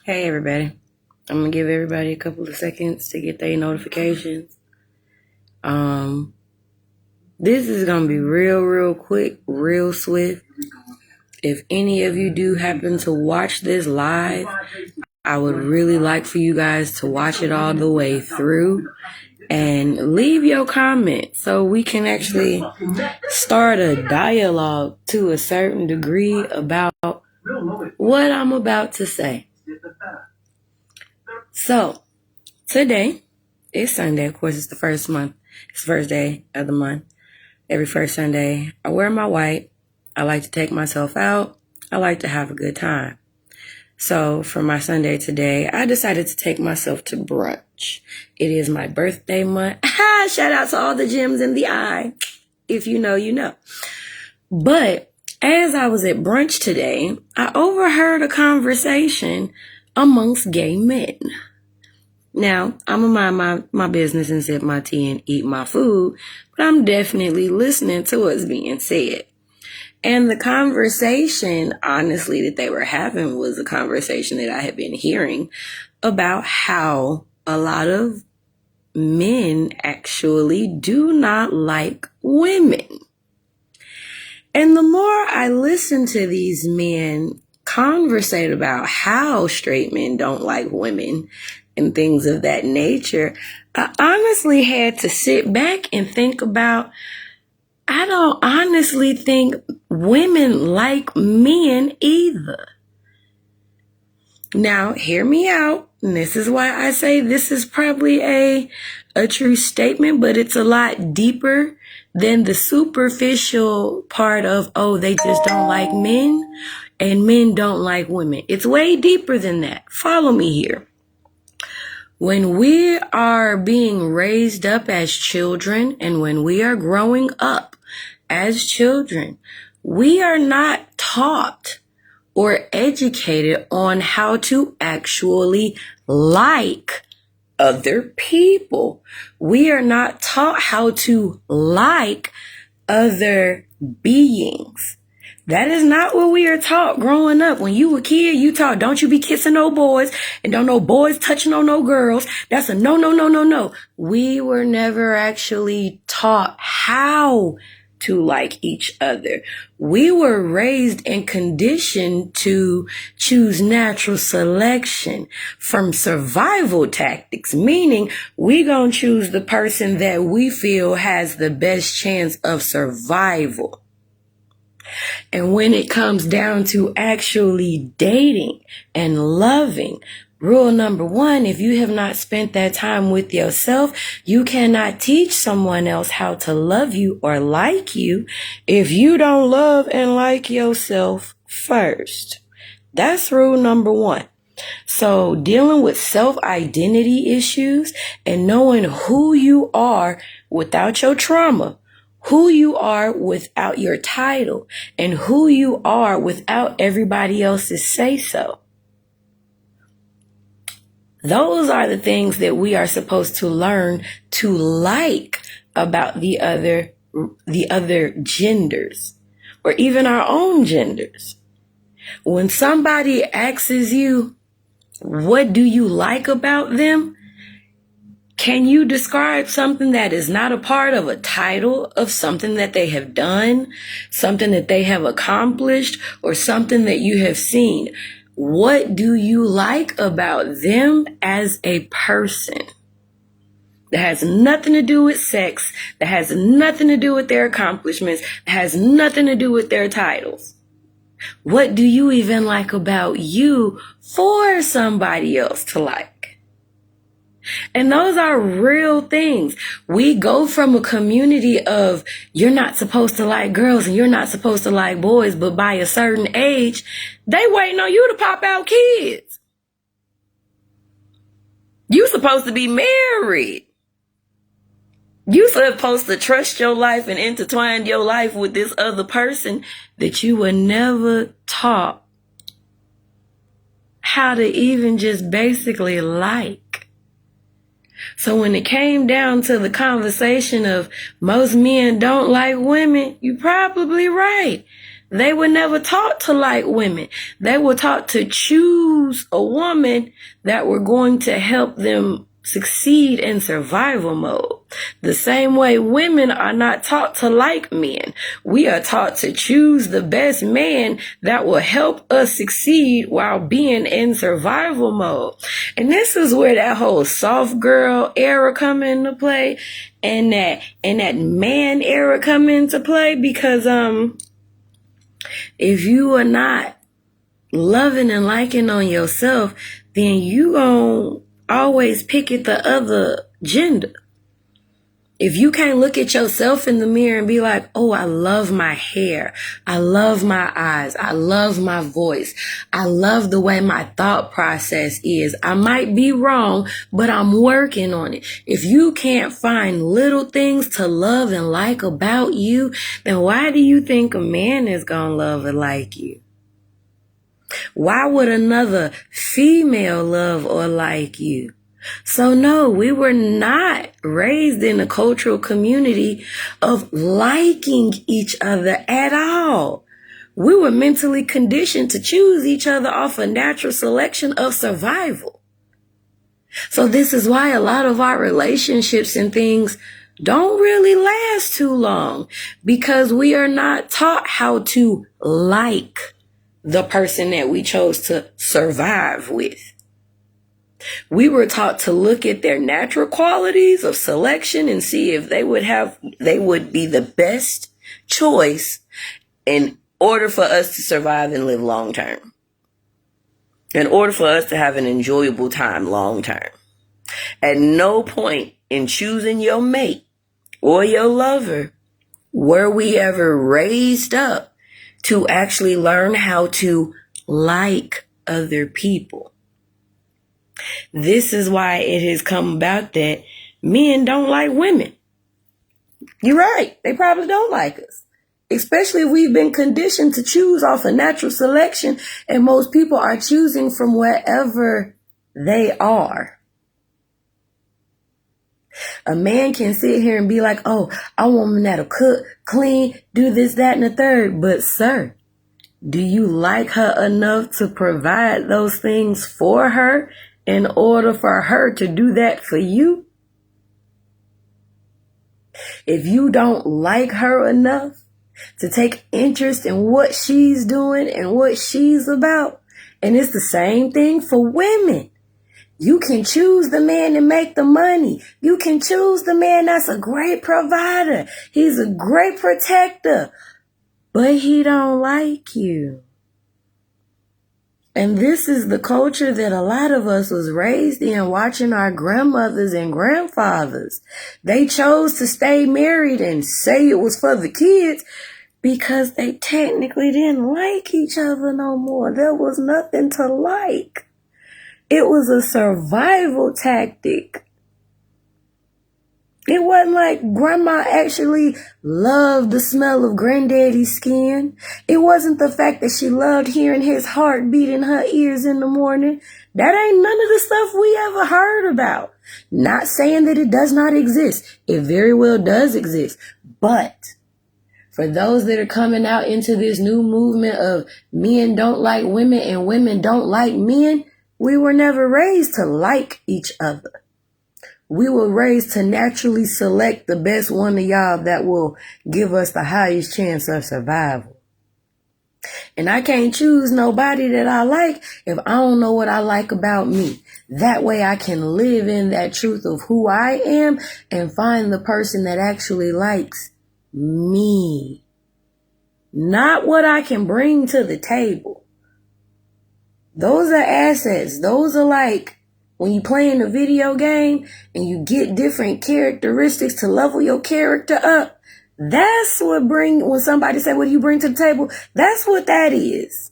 Hey everybody, I'm gonna give everybody a couple of seconds to get their notifications. This is gonna be real quick, real swift. If any of you do happen to watch this live, I would really like for you guys to watch it all the way through and leave your comment so we can actually start a dialogue to a certain degree about what I'm about to say. So, today is Sunday. Of course, it's the first month. It's the first day of the month. Every first Sunday, I wear my white. I like to take myself out. I like to have a good time. So for my Sunday today, I decided to take myself to brunch. It is my birthday month. Shout out to all the gems in the eye. If you know, you know. But as I was at brunch today, I overheard a conversation amongst gay men. Now, I'm going to mind my business and sip my tea and eat my food, but I'm definitely listening to what's being said. And the conversation, honestly, that they were having was a conversation that I had been hearing about how a lot of men actually do not like women. And the more I listen to these men conversate about how straight men don't like women and things of that nature, I honestly had to sit back and think about, I don't honestly think women like men either. Now, hear me out. And this is why I say this is probably a true statement, but it's a lot deeper than the superficial part of, oh, they just don't like men and men don't like women. It's way deeper than that. Follow me here. When we are being raised up as children and when we are growing up as children, we are not taught or educated on how to actually like other people. We are not taught how to like other beings. That is not what we are taught growing up. When you were a kid, you taught, don't you be kissing no boys and don't no boys touching on no girls. That's a no. We were never actually taught how to like each other. We were raised and conditioned to choose natural selection from survival tactics, meaning we gonna choose the person that we feel has the best chance of survival. And when it comes down to actually dating and loving, rule number one, if you have not spent that time with yourself, you cannot teach someone else how to love you or like you if you don't love and like yourself first. That's rule number one. So dealing with self-identity issues and knowing who you are without your trauma, who you are without your title, and who you are without everybody else's say-so. Those are the things that we are supposed to learn to like about the other genders, or even our own genders. When somebody asks you, what do you like about them? Can you describe something that is not a part of a title of something that they have done, something that they have accomplished, or something that you have seen? What do you like about them as a person? That has nothing to do with sex, that has nothing to do with their accomplishments, that has nothing to do with their titles. What do you even like about you for somebody else to like? And those are real things. We go from a community of you're not supposed to like girls and you're not supposed to like boys, but by a certain age, they waiting on you to pop out kids. You supposed to be married. You supposed to trust your life and intertwine your life with this other person that you were never taught how to even just basically like. So when it came down to the conversation of most men don't like women, you're probably right. They were never taught to like women. They were taught to choose a woman that were going to help them succeed in survival mode. The same way women are not taught to like men. We are taught to choose the best man that will help us succeed while being in survival mode. And this is where that whole soft girl era come into play, and that man era come into play, because if you are not loving and liking on yourself, then you gon' always pick at the other gender. If you can't look at yourself in the mirror and be like, oh, I love my hair, I love my eyes, I love my voice, I love the way my thought process is. I might be wrong, but I'm working on it. If you can't find little things to love and like about you, then why do you think a man is gonna love and like you? Why would another female love or like you? So no, we were not raised in a cultural community of liking each other at all. We were mentally conditioned to choose each other off a natural selection of survival. So this is why a lot of our relationships and things don't really last too long, because we are not taught how to like the person that we chose to survive with. We were taught to look at their natural qualities of selection and see if they would be the best choice in order for us to survive and live long term. In order for us to have an enjoyable time long term. At no point in choosing your mate or your lover were we ever raised up to actually learn how to like other people. This is why it has come about that men don't like women. You're right. They probably don't like us. Especially if we've been conditioned to choose off a natural selection, and most people are choosing from wherever they are. A man can sit here and be like, oh, I want a woman that'll cook, clean, do this, that, and the third. But sir, do you like her enough to provide those things for her in order for her to do that for you? If you don't like her enough to take interest in what she's doing and what she's about, and it's the same thing for women. You can choose the man to make the money. You can choose the man that's a great provider. He's a great protector, but he don't like you. And this is the culture that a lot of us was raised in, watching our grandmothers and grandfathers. They chose to stay married and say it was for the kids because they technically didn't like each other no more. There was nothing to like. It was a survival tactic. It wasn't like grandma actually loved the smell of granddaddy's skin. It wasn't the fact that she loved hearing his heart beat in her ears in the morning. That ain't none of the stuff we ever heard about. Not saying that it does not exist. It very well does exist. But for those that are coming out into this new movement of men don't like women and women don't like men, we were never raised to like each other. We were raised to naturally select the best one of y'all that will give us the highest chance of survival. And I can't choose nobody that I like if I don't know what I like about me. That way I can live in that truth of who I am and find the person that actually likes me. Not what I can bring to the table. Those are assets. Those are like when you play in a video game and you get different characteristics to level your character up. That's what when somebody say, what do you bring to the table? That's what that is.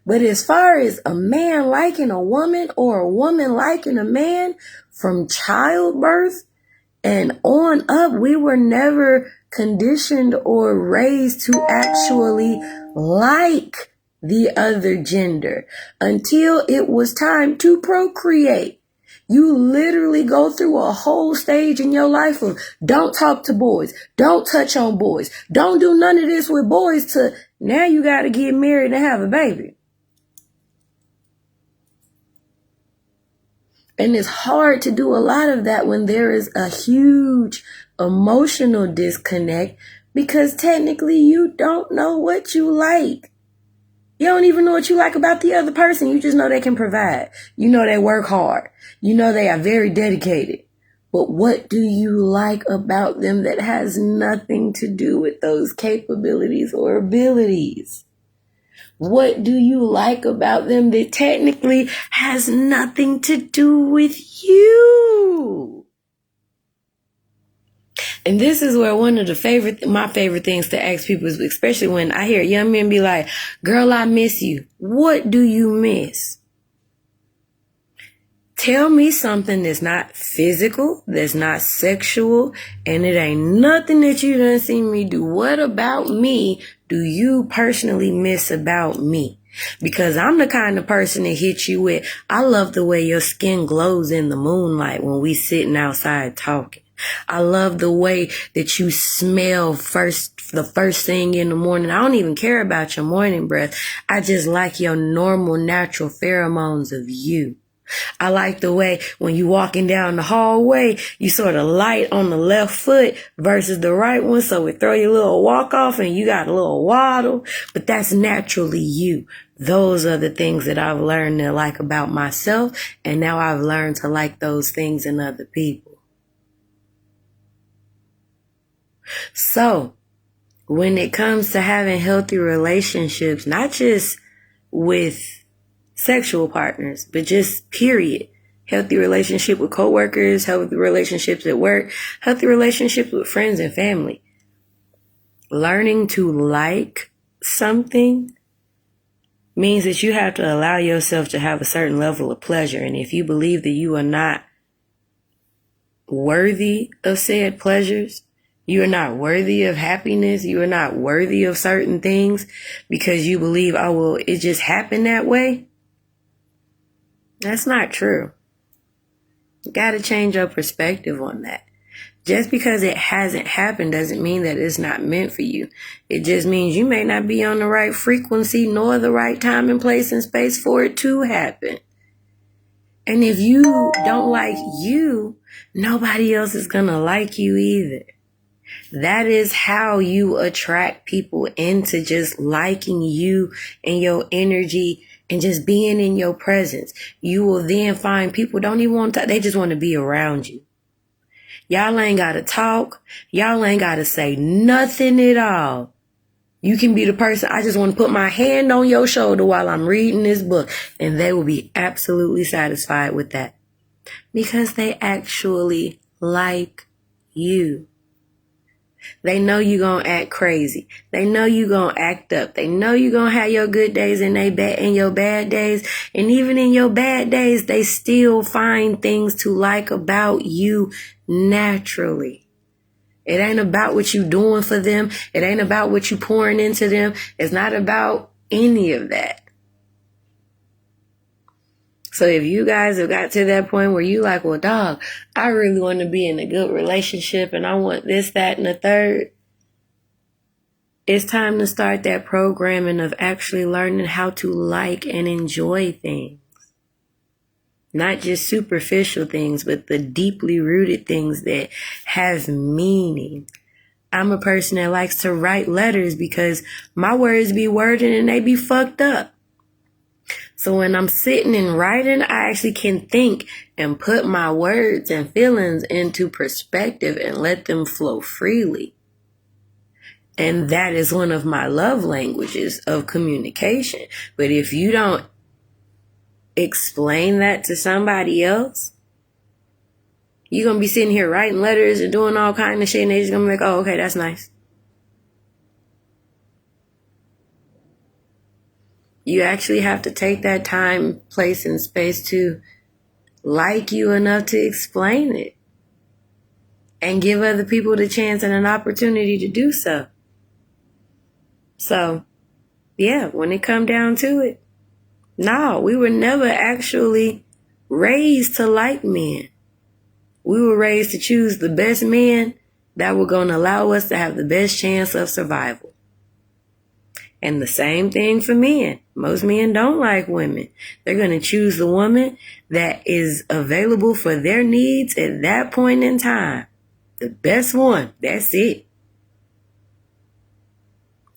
But as far as a man liking a woman or a woman liking a man, from childbirth and on up, we were never conditioned or raised to actually like the other gender until it was time to procreate. You literally go through a whole stage in your life of don't talk to boys, don't touch on boys, don't do none of this with boys, to now you got to get married and have a baby. And it's hard to do a lot of that when there is a huge emotional disconnect, because technically you don't know what you like. You don't even know what you like about the other person. You just know they can provide. You know they work hard. You know they are very dedicated. But what do you like about them that has nothing to do with those capabilities or abilities? What do you like about them that technically has nothing to do with you? And this is where one of my favorite things to ask people is, especially when I hear young men be like, girl, I miss you. What do you miss? Tell me something that's not physical, that's not sexual, and it ain't nothing that you done seen me do. What about me do you personally miss about me? Because I'm the kind of person that hit you with, I love the way your skin glows in the moonlight when we sitting outside talking. I love the way that you smell the first thing in the morning. I don't even care about your morning breath. I just like your normal, natural pheromones of you. I like the way when you walking down the hallway, you sort of light on the left foot versus the right one. So it throw your little walk off and you got a little waddle, but that's naturally you. Those are the things that I've learned to like about myself. And now I've learned to like those things in other people. So when it comes to having healthy relationships, not just with sexual partners, but just period, healthy relationship with coworkers, healthy relationships at work, healthy relationships with friends and family. Learning to like something means that you have to allow yourself to have a certain level of pleasure. And if you believe that you are not worthy of said pleasures, you are not worthy of happiness, you are not worthy of certain things because you believe, oh, well, it just happened that way. That's not true. You got to change your perspective on that. Just because it hasn't happened doesn't mean that it's not meant for you. It just means you may not be on the right frequency nor the right time and place and space for it to happen. And if you don't like you, nobody else is going to like you either. That is how you attract people into just liking you and your energy and just being in your presence. You will then find people don't even want to, they just want to be around you. Y'all ain't got to talk. Y'all ain't got to say nothing at all. You can be the person, I just want to put my hand on your shoulder while I'm reading this book. And they will be absolutely satisfied with that. Because they actually like you. They know you gonna act crazy. They know you gonna act up. They know you gonna have your good days and your bad days. And even in your bad days, they still find things to like about you naturally. It ain't about what you doing for them. It ain't about what you pouring into them. It's not about any of that. So if you guys have got to that point where you like, well, dog, I really want to be in a good relationship and I want this, that, and the third. It's time to start that programming of actually learning how to like and enjoy things. Not just superficial things, but the deeply rooted things that have meaning. I'm a person that likes to write letters because my words be worded and they be fucked up. So when I'm sitting and writing, I actually can think and put my words and feelings into perspective and let them flow freely. And that is one of my love languages of communication. But if you don't explain that to somebody else, you're going to be sitting here writing letters and doing all kind of shit and they're just going to be like, oh, okay, that's nice. You actually have to take that time, place, and space to like you enough to explain it and give other people the chance and an opportunity to do so. So, yeah, when it come down to it, no, we were never actually raised to like men. We were raised to choose the best men that were going to allow us to have the best chance of survival. And the same thing for men. Most men don't like women. They're going to choose the woman that is available for their needs at that point in time. The best one. That's it.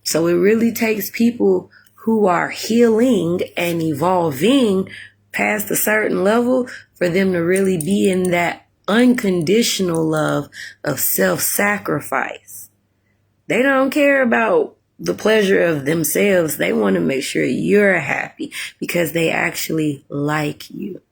So it really takes people who are healing and evolving past a certain level for them to really be in that unconditional love of self-sacrifice. They don't care about the pleasure of themselves. They want to make sure you're happy because they actually like you.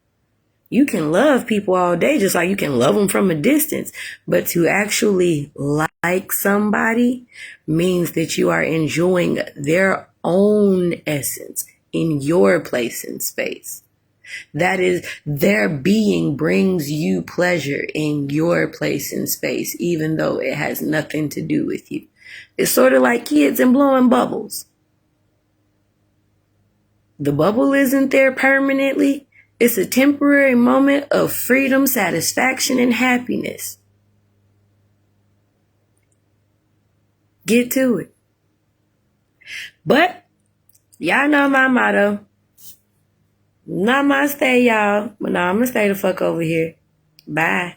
You can love people all day just like you can love them from a distance, but to actually like somebody means that you are enjoying their own essence in your place in space. That is, their being brings you pleasure in your place in space, even though it has nothing to do with you. It's sort of like kids and blowing bubbles. The bubble isn't there permanently. It's a temporary moment of freedom, satisfaction, and happiness. Get to it. But y'all know my motto. Namaste, y'all. But now I'm going to stay the fuck over here. Bye.